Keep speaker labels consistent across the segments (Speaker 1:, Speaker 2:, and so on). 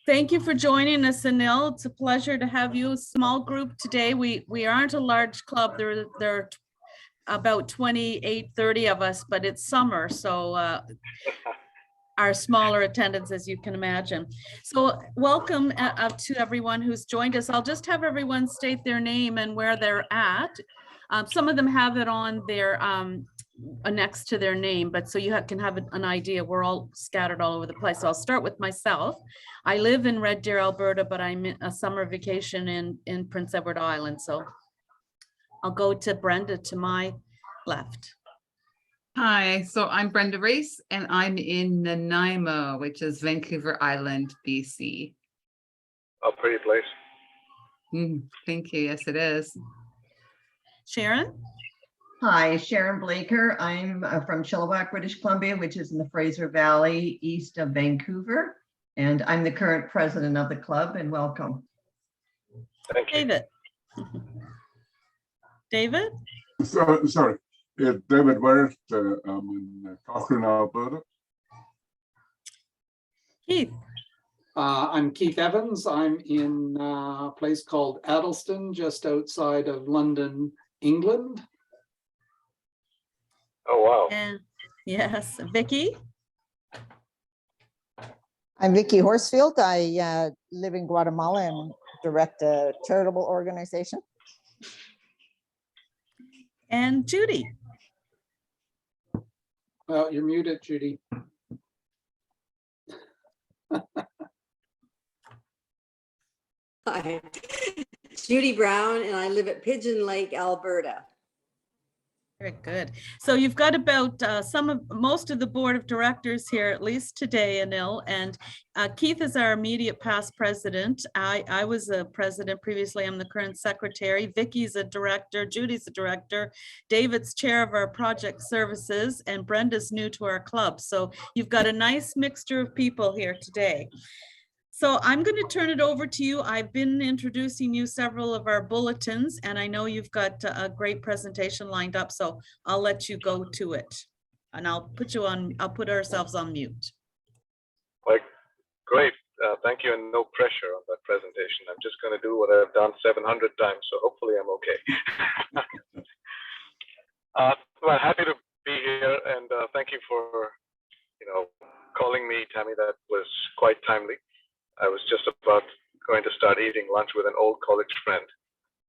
Speaker 1: Thank you for joining us, Anil. It's a pleasure to have you. Small group today. We aren't a large club. There are about 28, 30 of us, but it's summer, so our smaller attendance, as you can imagine. So welcome to everyone who's joined us. I'll just have everyone state their name and where they're at. Some of them have it on their next to their name, but so you can have an idea. We're all scattered all over the place. So I'll start with myself. I live in Red Deer, Alberta, but I'm in a summer vacation in Prince Edward Island. So I'll go to Brenda to my left.
Speaker 2: Hi, so I'm Brenda Race and I'm in Nanaimo, which is Vancouver Island, BC.
Speaker 3: A pretty place.
Speaker 2: Thank you. Yes, it is.
Speaker 1: Sharon?
Speaker 4: Hi, Sharon Blaker. I'm from Chilliwack, British Columbia, which is in the Fraser Valley, east of Vancouver. And I'm the current president of the club, and welcome.
Speaker 3: Thank you.
Speaker 1: David. David?
Speaker 5: Sorry, David Wyatt. I'm in Cochrane, Alberta.
Speaker 1: Keith.
Speaker 6: I'm Keith Evans. I'm in a place called Addleston, just outside of London, England.
Speaker 3: Oh, wow.
Speaker 1: And yes, Vicky.
Speaker 7: I'm Vicky Horsfield. I live in Guatemala and direct a charitable organization.
Speaker 1: And Judy.
Speaker 6: Well, you're muted, Judy.
Speaker 8: Hi, Judy Brown, and I live at Pigeon Lake, Alberta.
Speaker 1: Very good. So you've got about most of the board of directors here, at least today, Anil, and Keith is our immediate past president. I was a president previously. I'm the current secretary. Vicky's a director. Judy's a director. David's chair of our project services, and Brenda's new to our club. So you've got a nice mixture of people here today. So I'm going to turn it over to you. I've been introducing you several of our bulletins, and I know you've got a great presentation lined up, so I'll let you go to it. And I'll put ourselves on mute.
Speaker 3: Like, great. Thank you, and no pressure on that presentation. I'm just going to do what I've done 700 times, so hopefully I'm okay. Well, happy to be here, and thank you for, calling me, Tammy. That was quite timely. I was just about going to start eating lunch with an old college friend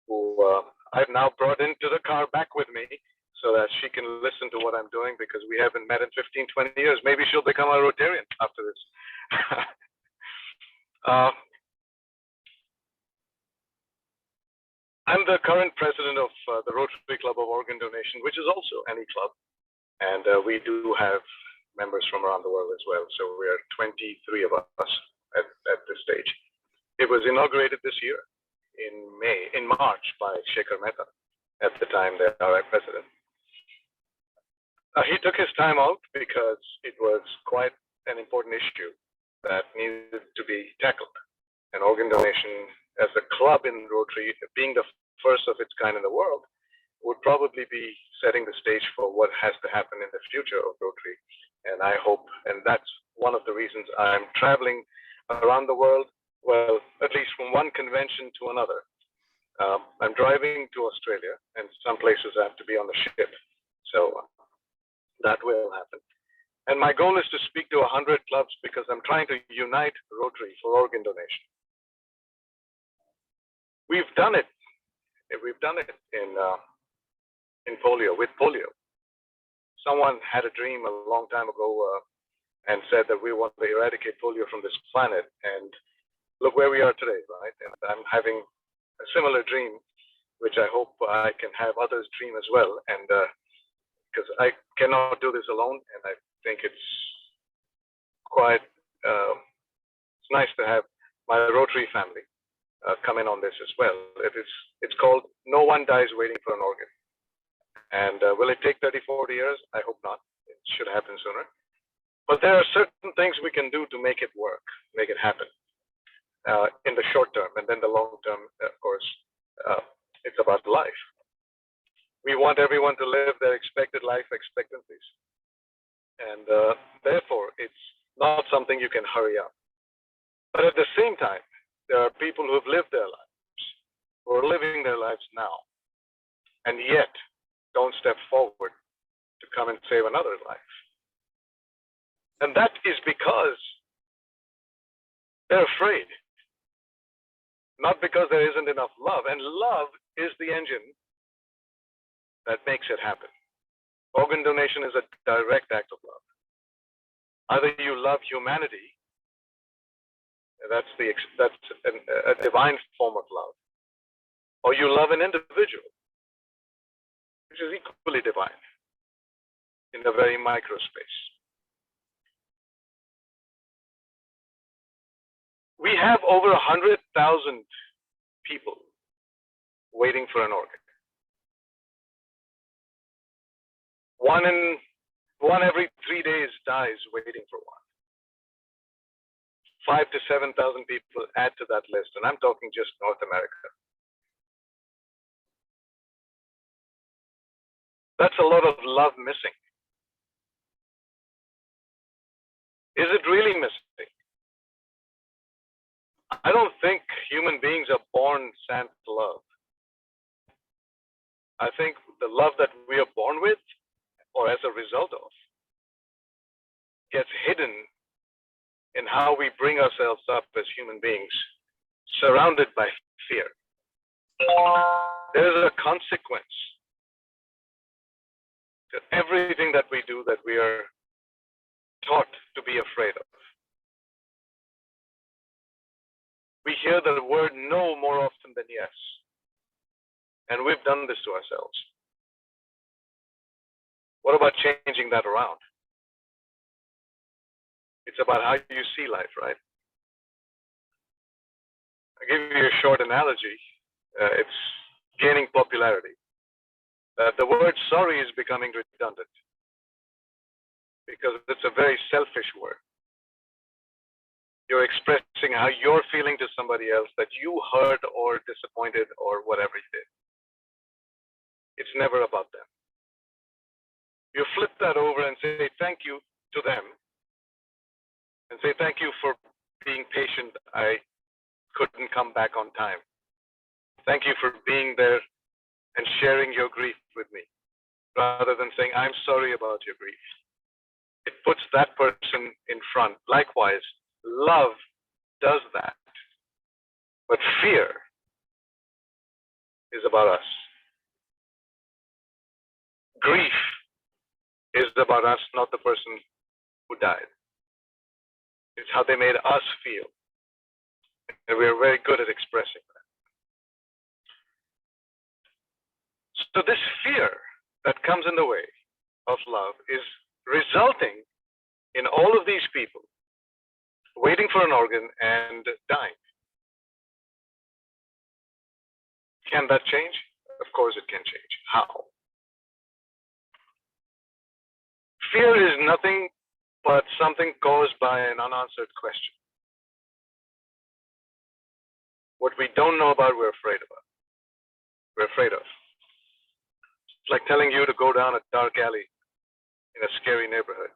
Speaker 3: who I've now brought into the car back with me so that she can listen to what I'm doing, because we haven't met in 15, 20 years. Maybe she'll become a Rotarian after this. I'm the current president of the Rotary Club of Organ Donation, which is also any club. And we do have members from around the world as well. So we are 23 of us at this stage. It was inaugurated this year in March by Shekhar Mehta, at the time the RI president. He took his time out because it was quite an important issue that needed to be tackled. And organ donation as a club in Rotary, being the first of its kind in the world, would probably be setting the stage for what has to happen in the future of Rotary. And I hope, and that's one of the reasons I'm traveling around the world, well, at least from one convention to another. I'm driving to Australia, and some places I have to be on the ship. So that will happen. And my goal is to speak to 100 clubs, because I'm trying to unite Rotary for organ donation. We've done it. We've done it in polio, with polio. Someone had a dream a long time ago and said that we want to eradicate polio from this planet. And look where we are today, right? And I'm having a similar dream, which I hope I can have others dream as well. And because I cannot do this alone, and I think it's quite, it's nice to have my Rotary family come in on this as well. It's called No One Dies Waiting for an Organ. And will it take 30, 40 years? I hope not. It should happen sooner. But there are certain things we can do to make it work, make it happen in the short term. And then the long term, of course, it's about life. We want everyone to live their expected life expectancies. And therefore, it's not something you can hurry up. But at the same time, there are people who have lived their lives, who are living their lives now, and yet don't step forward to come and save another life. And that is because they're afraid, not because there isn't enough love. And love is the engine that makes it happen. Organ donation is a direct act of love. Either you love humanity, that's a divine form of love, or you love an individual, which is equally divine in a very micro space. We have over 100,000 people waiting for an organ. One every 3 days dies waiting for one. 5,000 to 7,000 people add to that list, and I'm talking just North America. That's a lot of love missing. Is it really missing? I don't think human beings are born sans love. I think the love that we are born with, or as a result of, gets hidden in how we bring ourselves up as human beings, surrounded by fear. There is a consequence to everything that we do that we are taught to be afraid of. We hear the word no more often than yes. And we've done this to ourselves. What about changing that around? It's about how you see life, right? I'll give you a short analogy. It's gaining popularity. The word sorry is becoming redundant because it's a very selfish word. You're expressing how you're feeling to somebody else that you hurt or disappointed or whatever you did. It's never about them. You flip that over and say thank you to them and say thank you for being patient. I couldn't come back on time. Thank you for being there and sharing your grief with me, rather than saying I'm sorry about your grief. It puts that person in front. Likewise, love does that. But fear is about us. Grief is about us, not the person who died. It's how they made us feel. And we're very good at expressing that. So this fear that comes in the way of love is resulting in all of these people waiting for an organ and dying. Can that change? Of course it can change. How? Fear is nothing but something caused by an unanswered question. What we don't know about, we're afraid about. We're afraid of. It's like telling you to go down a dark alley in a scary neighborhood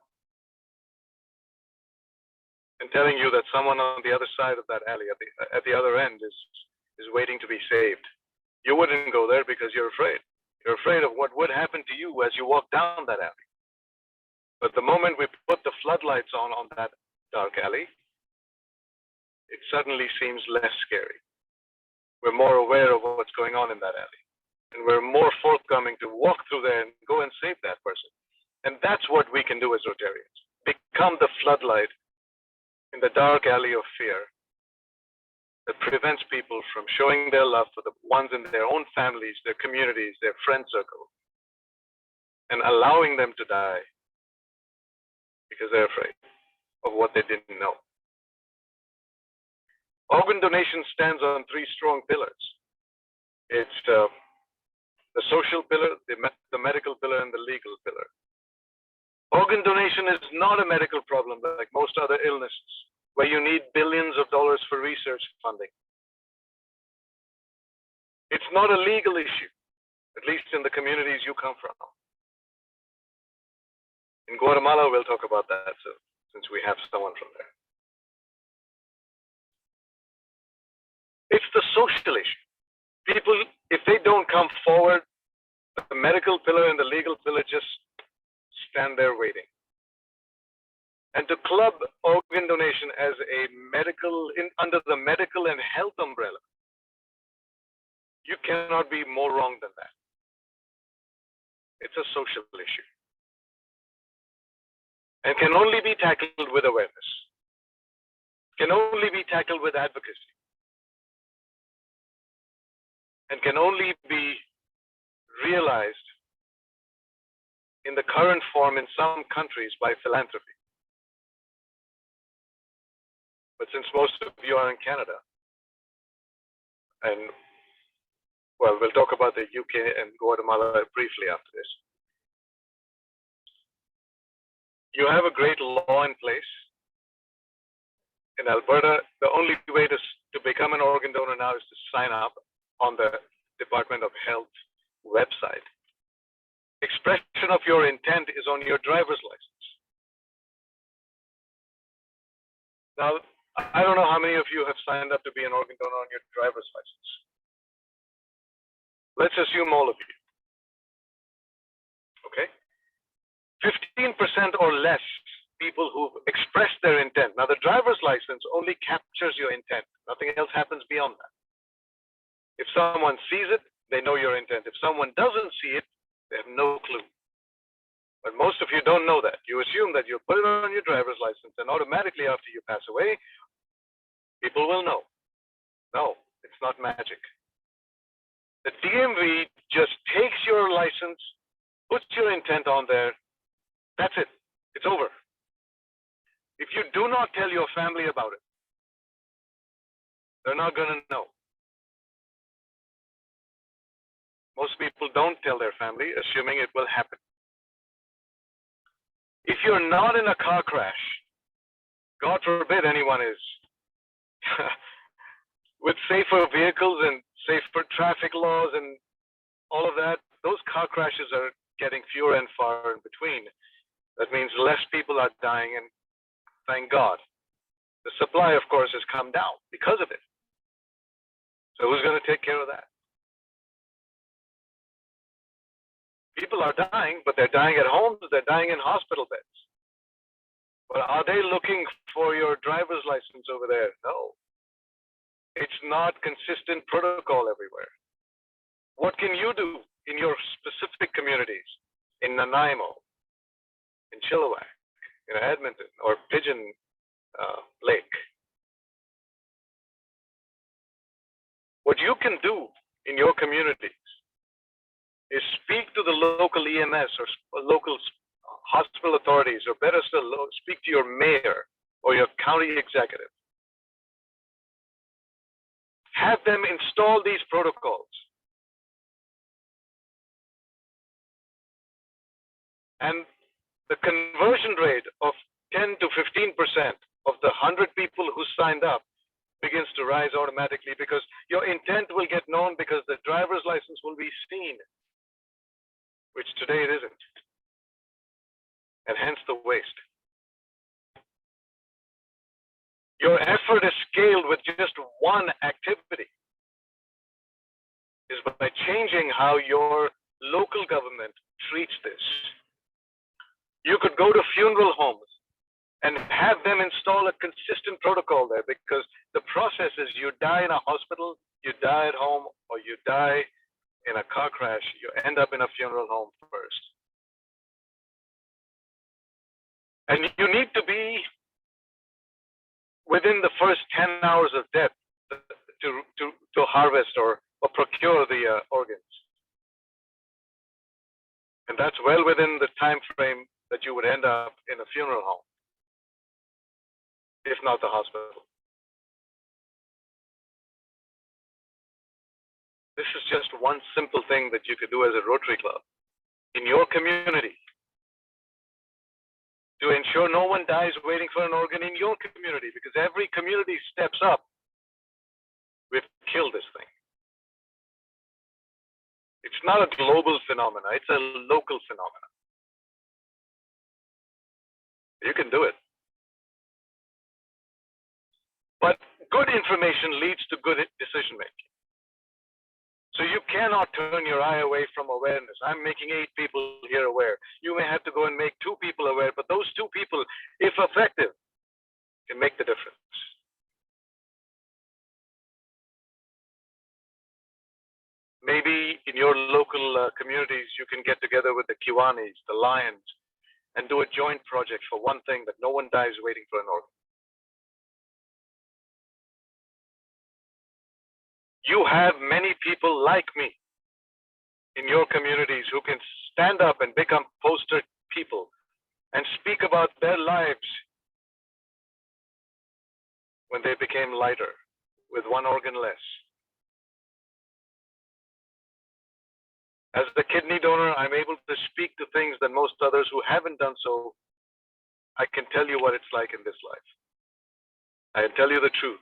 Speaker 3: and telling you that someone on the other side of that alley, at the other end, is waiting to be saved. You wouldn't go there because you're afraid. You're afraid of what would happen to you as you walk down that alley. But the moment we put the floodlights on that dark alley, it suddenly seems less scary. We're more aware of what's going on in that alley. And we're more forthcoming to walk through there and go and save that person. And that's what we can do as Rotarians. Become the floodlight in the dark alley of fear that prevents people from showing their love for the ones in their own families, their communities, their friend circle, and allowing them to die because they're afraid of what they didn't know. Organ donation stands on three strong pillars. It's the social pillar, the medical pillar, and the legal pillar. Organ donation is not a medical problem like most other illnesses, where you need billions of dollars for research funding. It's not a legal issue, at least in the communities you come from. In Guatemala, we'll talk about that soon, since we have someone from there. forward, the medical pillar and the legal pillar just stand there waiting. And to club organ donation as a under the medical and health umbrella, you cannot be more wrong than that. It's a social issue and can only be tackled with awareness, can only be tackled with advocacy, and can only be realized in the current form in some countries by philanthropy. But since most of you are in Canada, and well, we'll talk about the UK and Guatemala briefly after this. You have a great law in place. In Alberta, the only way to become an organ donor now is to sign up on the Department of Health website. Expression of your intent is on your driver's license. Now, I don't know how many of you have signed up to be an organ donor on your driver's license. Let's assume all of you. Okay? 15% or less people who've expressed their intent. Now, the driver's license only captures your intent. Nothing else happens beyond that. If someone sees it, they know your intent. If someone doesn't see it, they have no clue. But most of you don't know that. You assume that you put it on your driver's license and automatically after you pass away, people will know. No, it's not magic. The DMV just takes your license, puts your intent on there. That's it. It's over. If you do not tell your family about it, they're not going to know. Most people don't tell their family, assuming it will happen. If you're not in a car crash, God forbid anyone is, with safer vehicles and safer traffic laws and all of that, those car crashes are getting fewer and far in between. That means less people are dying, and thank God. The supply, of course, has come down because of it. So who's going to take care of that? People are dying, but they're dying at homes, they're dying in hospital beds. But are they looking for your driver's license over there? No. It's not consistent protocol everywhere. What can you do in your specific communities, in Nanaimo, in Chilliwack, in Edmonton, or Pigeon Lake? What you can do in your communities is speak to the local EMS or local hospital authorities, or better still, speak to your mayor or your county executive. Have them install these protocols. And the conversion rate of 10 to 15% of the 100 people who signed up begins to rise automatically, because your intent will get known, because the driver's license will be seen, which today it isn't. And hence the waste. Your effort is scaled with just one activity, is by changing how your local government treats this. You could go to funeral homes and have them install a consistent protocol there, because the process is you die in a hospital, you die at home, or you die in a car crash, you end up in a funeral home first. And you need to be within the first 10 hours of death to harvest or procure the organs. And that's well within the time frame that you would end up in a funeral home, if not the hospital. This is just one simple thing that you could do as a Rotary Club in your community to ensure no one dies waiting for an organ in your community, because every community steps up, we've killed this thing. It's not a global phenomenon, it's a local phenomenon. You can do it. But good information leads to good decision making. So you cannot turn your eye away from awareness. I'm making 8 people here aware. You may have to go and make 2 people aware, but those 2 people, if effective, can make the difference. Maybe in your local communities, you can get together with the Kiwanis, the Lions, and do a joint project for one thing, that no one dies waiting for an organ. You have many people like me in your communities who can stand up and become poster people and speak about their lives when they became lighter with 1 organ less. As the kidney donor, I'm able to speak to things that most others who haven't done so, I can tell you what it's like in this life. I can tell you the truth.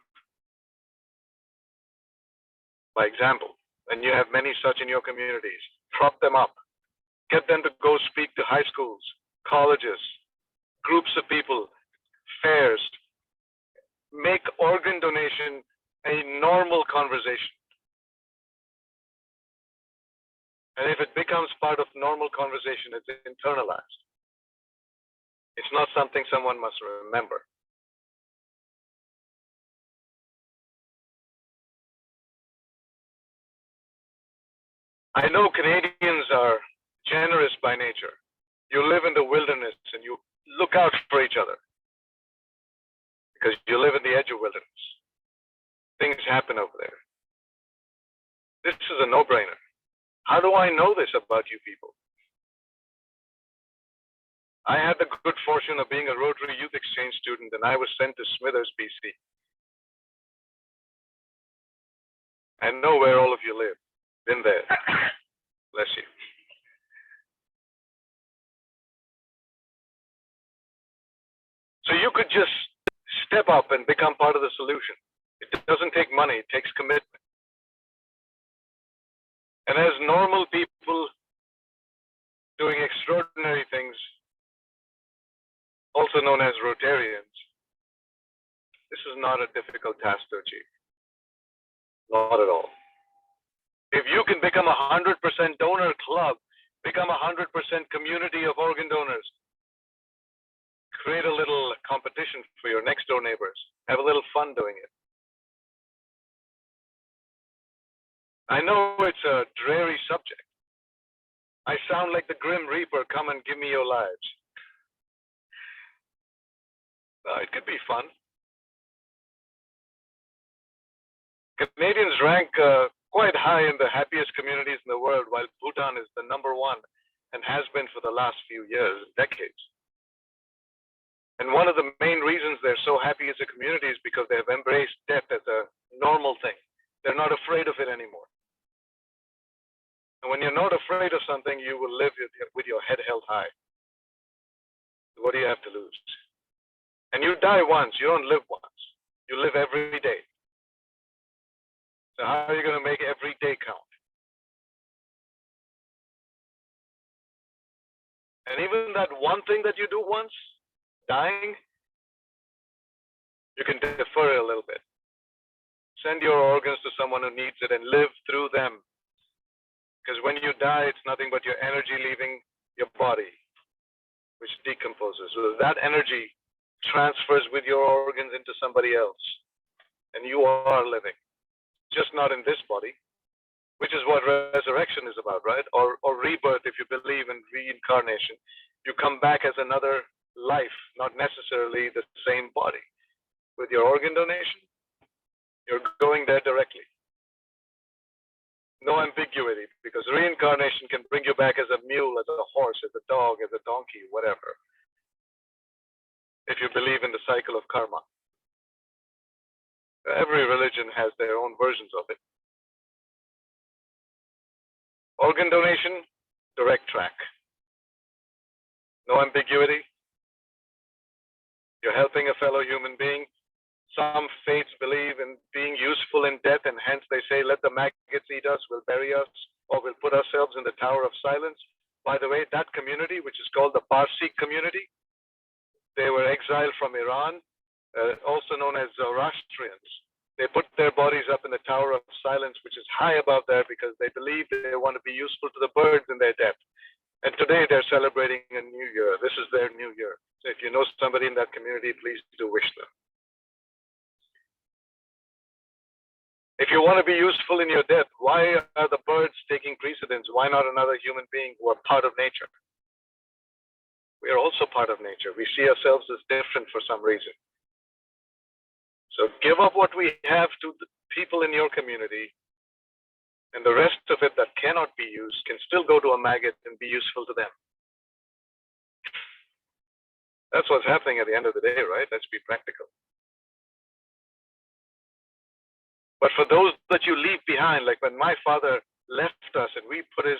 Speaker 3: By example, and you have many such in your communities, prop them up. Get them to go speak to high schools, colleges, groups of people, fairs. Make organ donation a normal conversation. And if it becomes part of normal conversation, it's internalized. It's not something someone must remember. I know Canadians are generous by nature. You live in the wilderness and you look out for each other because you live in the edge of wilderness. Things happen over there. This is a no-brainer. How do I know this about you people? I had the good fortune of being a Rotary Youth Exchange student, and I was sent to Smithers, BC. I know where all of you live. Been there. Bless you. So you could just step up and become part of the solution. It doesn't take money, it takes commitment. And as normal people doing extraordinary things, also known as Rotarians, this is not a difficult task to achieve. Not at all. If you can become a 100% donor club, become a 100% community of organ donors, create a little competition for your next door neighbors, have a little fun doing it. I know it's a dreary subject. I sound like the Grim Reaper, come and give me your lives. It could be fun. Canadians rank quite high in the happiest communities in the world, while Bhutan is the #1 and has been for the last few years, decades. And one of the main reasons they're so happy as a community is because they have embraced death as a normal thing. They're not afraid of it anymore. And when you're not afraid of something, you will live with your head held high. What do you have to lose? And you die once, you don't live once. You live every day. So how are you going to make every day count? And even that one thing that you do once, dying, you can defer it a little bit. Send your organs to someone who needs it and live through them. Because when you die, it's nothing but your energy leaving your body, which decomposes. So that energy transfers with your organs into somebody else. And you are living, just not in this body, which is what resurrection is about, right? Or rebirth, if you believe in reincarnation. You come back as another life, not necessarily the same body. With your organ donation, you're going there directly. No ambiguity, because reincarnation can bring you back as a mule, as a horse, as a dog, as a donkey, whatever. If you believe in the cycle of karma. Every religion has their own versions of it. Organ donation, direct track. No ambiguity. You're helping a fellow human being. Some faiths believe in being useful in death, and hence they say, let the maggots eat us, we'll bury us, or we'll put ourselves in the Tower of Silence. By the way, that community, which is called the Parsi community, they were exiled from Iran, also known as Zoroastrians. They put their bodies up in the Tower of Silence, which is high above there, because they believe they want to be useful to the birds in their death. And today they're celebrating a new year. This is their new year. So if you know somebody in that community, please do wish them. If you want to be useful in your death, why are the birds taking precedence? Why not another human being who are part of nature? We are also part of nature. We see ourselves as different for some reason. So give up what we have to the people in your community, and the rest of it that cannot be used can still go to a maggot and be useful to them. That's what's happening at the end of the day, right? Let's be practical. But for those that you leave behind, like when my father left us and we put his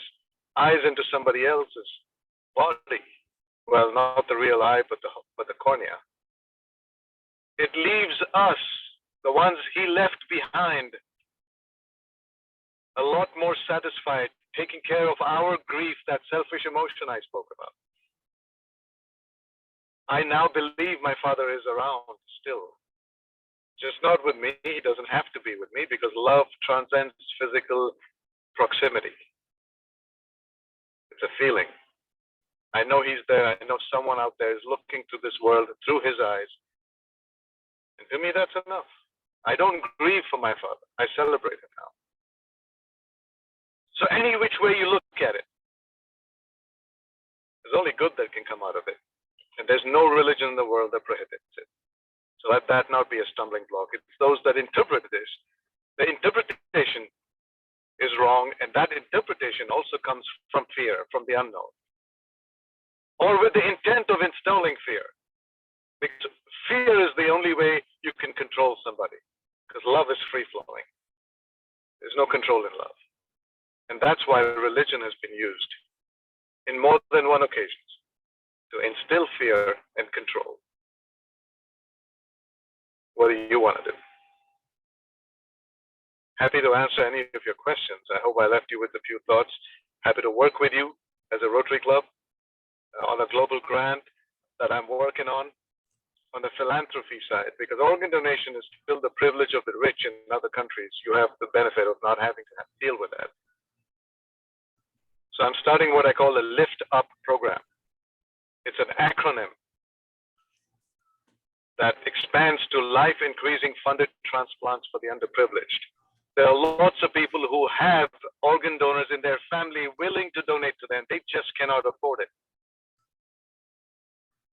Speaker 3: eyes into somebody else's body, well, not the real eye, but the cornea, it leaves us, the ones he left behind, a lot more satisfied, taking care of our grief, that selfish emotion I spoke about. I now believe my father is around still. Just not with me. He doesn't have to be with me because love transcends physical proximity. It's a feeling. I know he's there. I know someone out there is looking to this world through his eyes. And to me, that's enough. I don't grieve for my father. I celebrate it now. So any which way you look at it, there's only good that can come out of it. And there's no religion in the world that prohibits it. So let that not be a stumbling block. It's those that interpret this. The interpretation is wrong, and that interpretation also comes from fear, from the unknown. Or with the intent of installing fear. Because fear is the only way you can control somebody. Because love is free-flowing. There's no control in love. And that's why religion has been used in more than one occasion to instill fear and control. What do you want to do? Happy to answer any of your questions. I hope I left you with a few thoughts. Happy to work with you as a Rotary Club on a global grant that I'm working on the philanthropy side, because organ donation is still the privilege of the rich in other countries. You have the benefit of not having to deal with that. So I'm starting what I call a Lift Up program. It's an acronym that expands to life-increasing funded transplants for the underprivileged. There are lots of people who have organ donors in their family willing to donate to them. They just cannot afford it.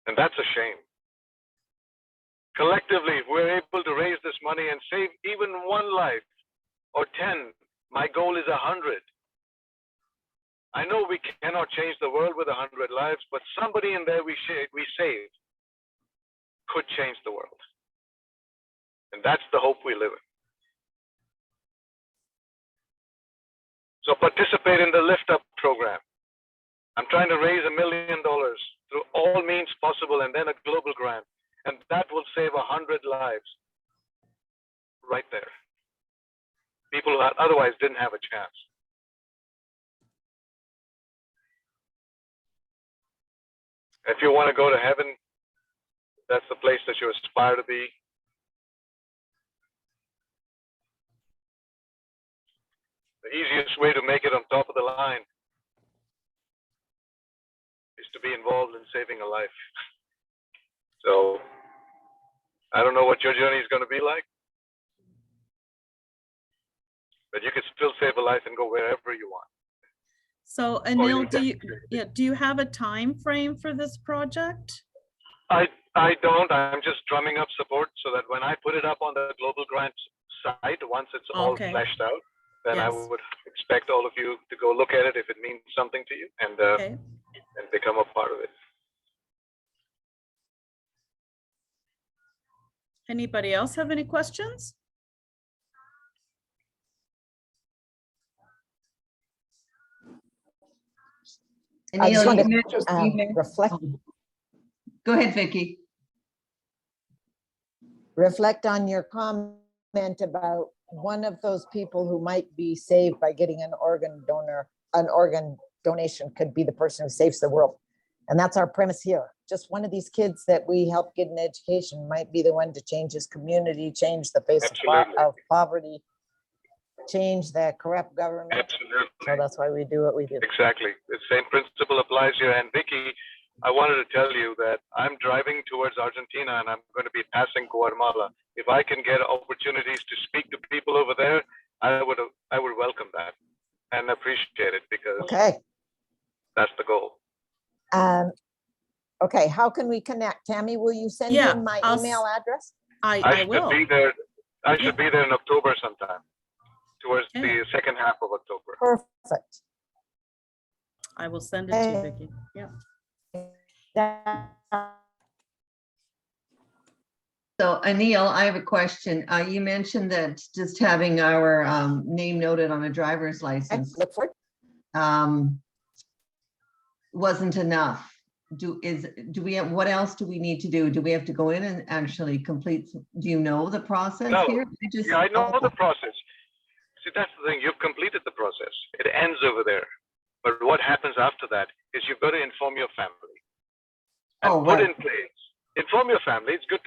Speaker 3: And that's a shame. Collectively, if we're able to raise this money and save even one life or 10, my goal is 100. I know we cannot change the world with 100 lives, but somebody in there we save could change the world. And that's the hope we live in. So participate in the Lift Up program. I'm trying to raise $1 million through all means possible, and then a global grant. And that will save 100 lives right there. People who otherwise didn't have a chance. If you want to go to heaven, that's the place that you aspire to be. The easiest way to make it on top of the line is to be involved in saving a life. So I don't know what your journey is going to be like, but you can still save a life and go wherever you want.
Speaker 1: So Anil, do you have a time frame for this project?
Speaker 3: I don't. I'm just drumming up support so that when I put it up on the global grant site, once it's all fleshed out, then I would expect all of you to go look at it if it means something to you and become a part of it.
Speaker 1: Anybody else have any questions?
Speaker 7: I just
Speaker 4: Anil,
Speaker 7: wanted
Speaker 4: you
Speaker 7: to reflect.
Speaker 4: Go ahead, Vicky.
Speaker 7: Reflect on your comment about one of those people who might be saved by getting an organ donation could be the person who saves the world. And that's our premise here. just one of these kids that we help get an education might be the one to change his community, change the face
Speaker 3: Absolutely.
Speaker 7: of poverty, change the corrupt government.
Speaker 3: Absolutely.
Speaker 7: So that's why we do what we do.
Speaker 3: Exactly. The same principle applies here. And Vicky, I wanted to tell you that I'm driving towards Argentina and I'm going to be passing Guatemala. If I can get opportunities to speak to people over there, I would welcome that and appreciate it, because
Speaker 7: Okay.
Speaker 3: that's the goal.
Speaker 7: Okay, how can we connect? Tammy, will you send
Speaker 1: Yeah,
Speaker 7: in my
Speaker 1: I'll
Speaker 7: email address?
Speaker 1: I
Speaker 3: should
Speaker 1: will.
Speaker 3: be there. I should be there in October sometime, towards
Speaker 1: Okay.
Speaker 3: the second half of October.
Speaker 7: Perfect.
Speaker 1: I will send it to you,
Speaker 7: Hey.
Speaker 1: Vicky. Yeah.
Speaker 4: So Anil, I have a question. You mentioned that just having our name noted on a driver's
Speaker 7: Okay,
Speaker 4: license
Speaker 7: look for it.
Speaker 4: wasn't enough. What else do we need to do? Do we have to go in and actually complete? Do you know the process
Speaker 3: No.
Speaker 4: here?
Speaker 3: Yeah, I know the process. See, that's the thing. You've completed the process. It ends over there. But what happens after that is you've got to inform your family and
Speaker 4: Oh,
Speaker 3: put
Speaker 4: right.
Speaker 3: in place. Inform your family. It's good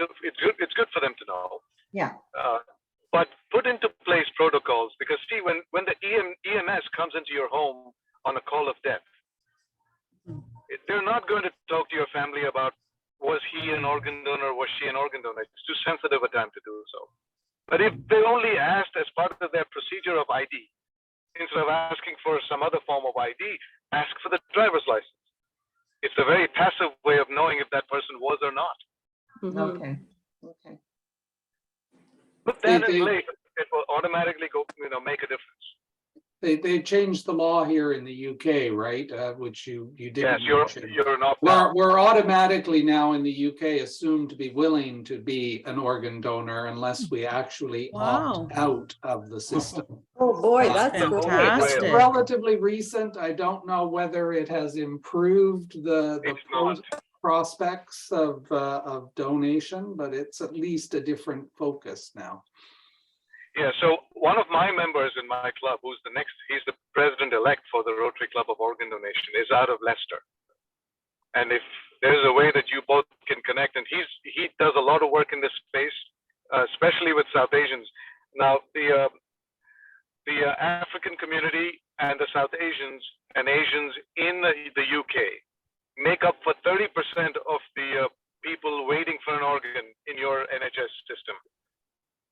Speaker 3: for them to know.
Speaker 4: Yeah.
Speaker 3: But put into place protocols, because see, when the EMS comes into your home on a call of death, they're not going to talk to your family about was he an organ donor, was she an organ donor. It's too sensitive a time to do so. But if they only asked as part of their procedure of ID, instead of asking for some other form of ID, ask for the driver's license. It's a very passive way of knowing if that person was or not.
Speaker 8: Mhm.
Speaker 4: Okay. Okay.
Speaker 3: Put that
Speaker 6: They-
Speaker 3: in place, it will automatically go, make a difference.
Speaker 6: They changed the law here in the UK, right? Which you didn't
Speaker 3: Yes,
Speaker 6: mention.
Speaker 3: you're an opt-out.
Speaker 6: We're automatically now in the UK assumed to be willing to be an organ donor unless we actually
Speaker 1: Wow.
Speaker 6: opt out of the system.
Speaker 8: Oh, boy,
Speaker 1: That's
Speaker 8: that's good.
Speaker 1: fantastic.
Speaker 6: It's relatively recent. I don't know whether it has improved the
Speaker 3: It's not.
Speaker 6: prospects of donation, but it's at least a different focus now.
Speaker 3: Yeah, so one of my members in my club, he's the president-elect for the Rotary Club of Organ Donation, is out of Leicester. And if there's a way that you both can connect, and he does a lot of work in this space, especially with South Asians. Now, the African community and the South Asians and Asians in the UK make up for 30% of the people waiting for an organ in your NHS system.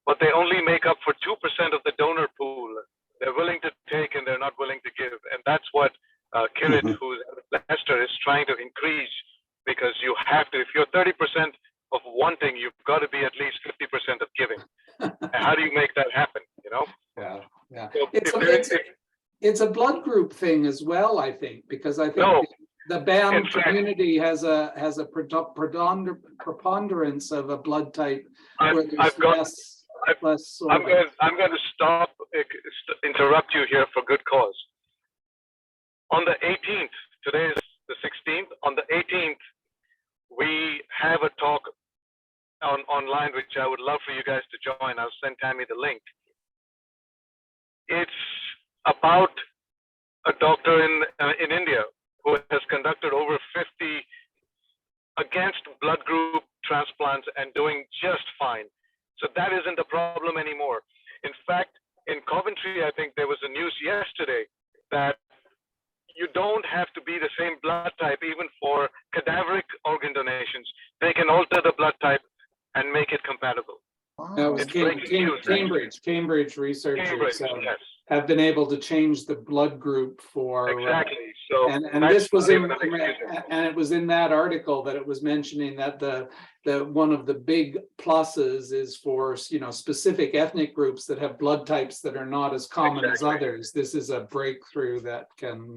Speaker 3: But they only make up for 2% of the donor pool they're willing to take and they're not willing to give. And that's what Kirit, who's at Leicester, is trying to increase, because you have to, if you're 30% of wanting, you've got to be at least 50% of giving. And how do you make that happen,
Speaker 6: Yeah.
Speaker 3: So
Speaker 6: It's a blood group thing as well, I think, because I think
Speaker 3: No.
Speaker 6: the BAM
Speaker 3: In fact-
Speaker 6: community has a preponderance of a blood type where there's
Speaker 3: I've got-
Speaker 6: less.
Speaker 3: I'm going to stop, interrupt you here for good cause. On the 18th, today is the 16th, on the 18th, we have a talk online, which I would love for you guys to join. I'll send Tammy the link. It's about a doctor in India who has conducted over 50 against blood group transplants and doing just fine. So that isn't a problem anymore. In fact, in Coventry, I think there was a news yesterday that you don't have to be the same blood type even for cadaveric organ donations. They can alter the blood type and make it compatible.
Speaker 6: That was
Speaker 3: It's breaking news,
Speaker 6: Cambridge researchers
Speaker 3: Cambridge, yes,
Speaker 6: have been able to change the blood group for.
Speaker 3: exactly. So
Speaker 6: And
Speaker 3: that's
Speaker 6: this was
Speaker 3: not
Speaker 6: in,
Speaker 3: even an excuse.
Speaker 6: and it was in that article that it was mentioning that the one of the big pluses is for, specific ethnic groups that have blood types that are not as common as
Speaker 3: Exactly.
Speaker 6: others. This is a breakthrough that can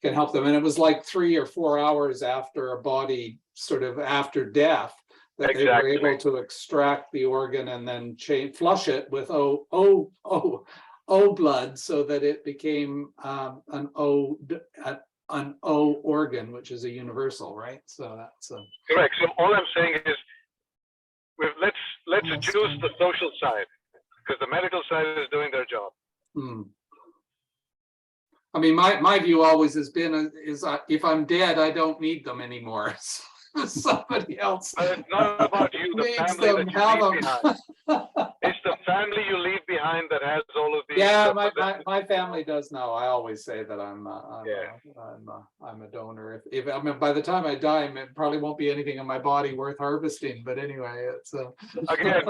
Speaker 6: help them. And it was like 3 or 4 hours after a body, sort of after death, that they were
Speaker 3: Exactly.
Speaker 6: able to extract the organ and then flush it with O blood, so that it became an O organ, which is a universal, right? So that's
Speaker 3: Correct. So all I'm saying is, let's choose the social side, because the medical side is doing their job.
Speaker 6: I mean, my view always has been is if I'm dead, I don't need them anymore. somebody else
Speaker 3: But it's not about you, the
Speaker 6: makes
Speaker 3: family
Speaker 6: them
Speaker 3: that you
Speaker 6: have
Speaker 3: leave behind.
Speaker 6: them.
Speaker 3: It's the family you leave behind that has all of these.
Speaker 6: Yeah,
Speaker 3: but
Speaker 6: my family does know. I always say that I'm a donor. If I mean, by the time I die, it probably won't be anything in my body worth harvesting. But anyway, it's
Speaker 3: Again,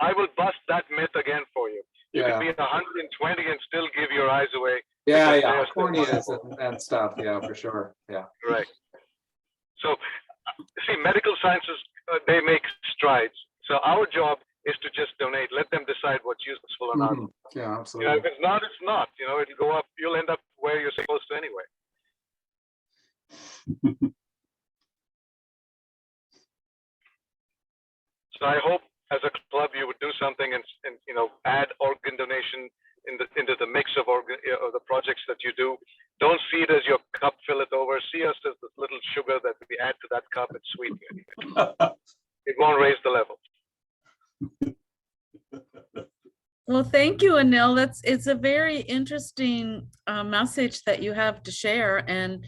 Speaker 3: I will bust that myth again for you. You
Speaker 6: Yeah.
Speaker 3: can be 120 and still give your eyes away.
Speaker 6: yeah,
Speaker 3: because
Speaker 6: yeah,
Speaker 3: they're still
Speaker 6: corneas
Speaker 3: wonderful.
Speaker 6: and stuff. Yeah, for sure. Yeah.
Speaker 3: Right. So, see, medical sciences, they make strides. So our job is to just donate. Let them decide what's useful or not.
Speaker 6: Mhm. Yeah,
Speaker 3: You know,
Speaker 6: absolutely.
Speaker 3: if it's not, it's not. You know, it'll go up. You'll end up where you're supposed to anyway. So I hope as a club you would do something and you know, add organ donation into the mix of the projects that you do. Don't see it as your cup, fill it over. See us as this little sugar that we add to that cup. It's sweet. It won't raise the level.
Speaker 1: Well, thank you, Anil. It's a very interesting message that you have to share. And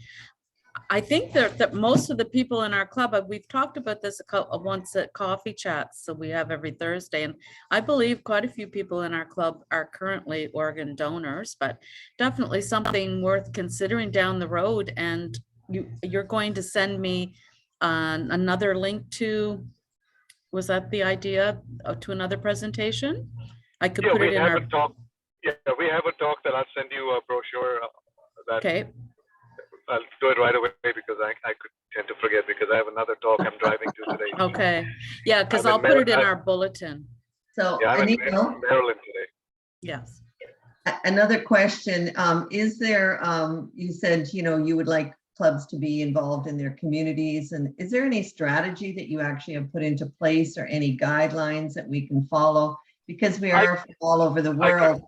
Speaker 1: I think that most of the people in our club, we've talked about this once at coffee chats, so we have every Thursday. And I believe quite a few people in our club are currently organ donors, but definitely something worth considering down the road. And you're going to send me another link to, was that the idea, to another presentation? I could put it in our.
Speaker 3: Yeah, we have a talk that I'll send you a brochure. That
Speaker 1: Okay.
Speaker 3: I'll do it right away because I could tend to forget because I have another talk I'm driving to today.
Speaker 1: Okay. Yeah, because
Speaker 3: I'm in
Speaker 1: I'll put it in
Speaker 3: Maryland.
Speaker 1: our bulletin.
Speaker 4: So,
Speaker 3: Yeah, I'm in
Speaker 4: Anil,
Speaker 3: Maryland today.
Speaker 1: Yes.
Speaker 4: another question, is there, you said, you know, you would like clubs to be involved in their communities, and is there any strategy that you actually have put into place or any guidelines that we can follow? Because we are from all over the world.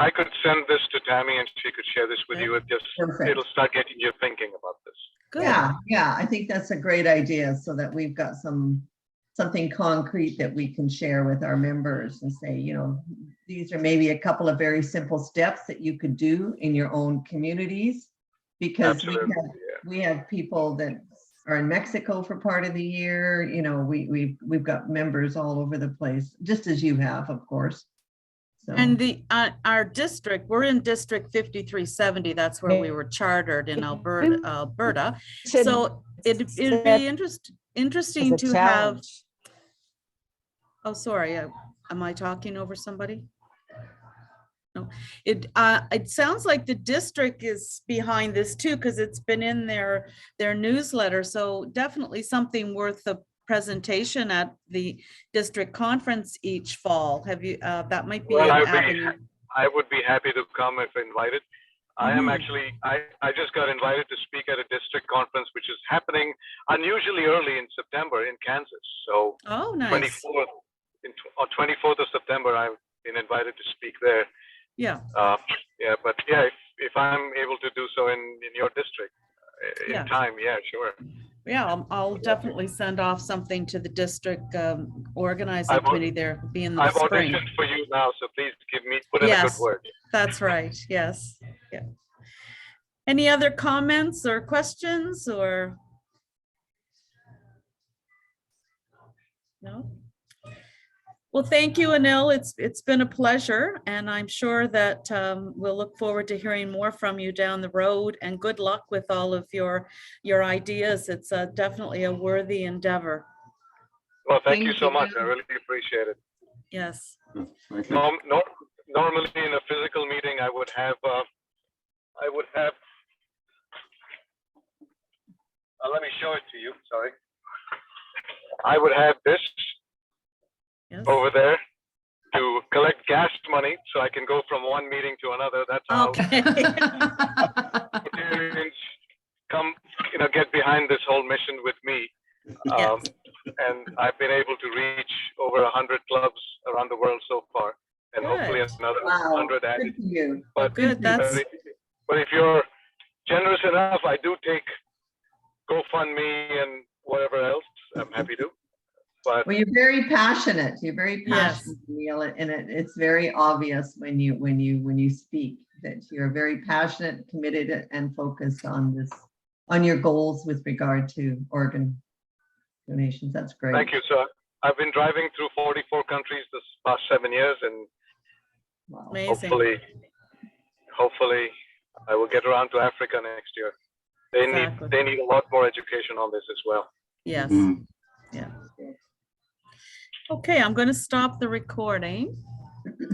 Speaker 3: I could send this to Tammy and she could share this with you. It just,
Speaker 4: Perfect.
Speaker 3: it'll start getting you thinking about this.
Speaker 1: Good.
Speaker 4: Yeah, I think that's a great idea, so that we've got something concrete that we can share with our members and say, you know, these are maybe a couple of very simple steps that you could do in your own communities. Because
Speaker 3: Absolutely,
Speaker 4: we have people that are in Mexico for part of the year, you know, we've got members all over the place, just as you have, of course. So.
Speaker 1: And our district, we're in District 5370. That's where we were chartered in Alberta.
Speaker 7: Should
Speaker 1: So it'd
Speaker 7: set
Speaker 1: be
Speaker 7: as
Speaker 1: interesting
Speaker 7: a
Speaker 1: to have.
Speaker 7: challenge.
Speaker 1: Oh, sorry. Am I talking over somebody? No. It sounds like the district is behind this too, because it's been in their newsletter. So definitely something worth a presentation at the district conference each fall. Have you? That might be
Speaker 3: Well,
Speaker 1: an avenue.
Speaker 3: I would be happy to come if invited. I am actually, I just got invited to speak at a district conference, which is happening unusually early in September in Kansas. So
Speaker 1: Oh, nice.
Speaker 3: 24th, on 24th of September, I've been invited to speak there.
Speaker 1: Yeah.
Speaker 3: Yeah, but yeah, if I'm able to do so in your district in
Speaker 1: Yeah.
Speaker 3: time, yeah, sure.
Speaker 1: Yeah, I'll definitely send off something to the district organizing
Speaker 3: I've al-
Speaker 1: committee there, be in the
Speaker 3: I've
Speaker 1: spring.
Speaker 3: auditioned for you now, so please put in a good
Speaker 1: Yes.
Speaker 3: word.
Speaker 1: That's right, yes, yeah. Any other comments or questions or? No? Well, thank you, Anil. It's been a pleasure, and I'm sure that we'll look forward to hearing more from you down the road, and good luck with all of your ideas. It's definitely a worthy endeavor.
Speaker 3: Well, thank you
Speaker 2: Thank
Speaker 3: so
Speaker 2: you.
Speaker 3: much. I really appreciate it.
Speaker 1: Yes.
Speaker 5: Thank you.
Speaker 3: Normally in a physical meeting, I would have, let me show it to you, sorry. I would have this
Speaker 1: Yes.
Speaker 3: over there to collect gas money so I can go from one meeting to another. That's how
Speaker 1: Okay.
Speaker 3: Rotarians come, get behind this whole mission with me.
Speaker 1: Yes.
Speaker 3: And I've been able to reach over 100 clubs around the world so far, and hopefully
Speaker 1: Good.
Speaker 3: another
Speaker 4: Wow,
Speaker 3: 100
Speaker 4: good
Speaker 3: added.
Speaker 4: for you.
Speaker 3: But,
Speaker 1: Good, that's,
Speaker 3: but if you're generous enough, I do take GoFundMe and whatever else. I'm happy to. But
Speaker 4: Well, you're very passionate. You're very
Speaker 1: Yes.
Speaker 4: passionate, Neil, and it's very obvious when you speak that you're very passionate, committed, and focused on on your goals with regard to organ donations. That's great.
Speaker 3: Thank you, sir. I've been driving through 44 countries this past 7 years, and
Speaker 4: Wow.
Speaker 1: Amazing.
Speaker 3: hopefully I will get around to Africa next year.
Speaker 1: Exactly.
Speaker 3: They need a lot more education on this as well.
Speaker 1: Yes.
Speaker 5: Mm.
Speaker 1: Yeah. Okay, I'm going to stop the recording.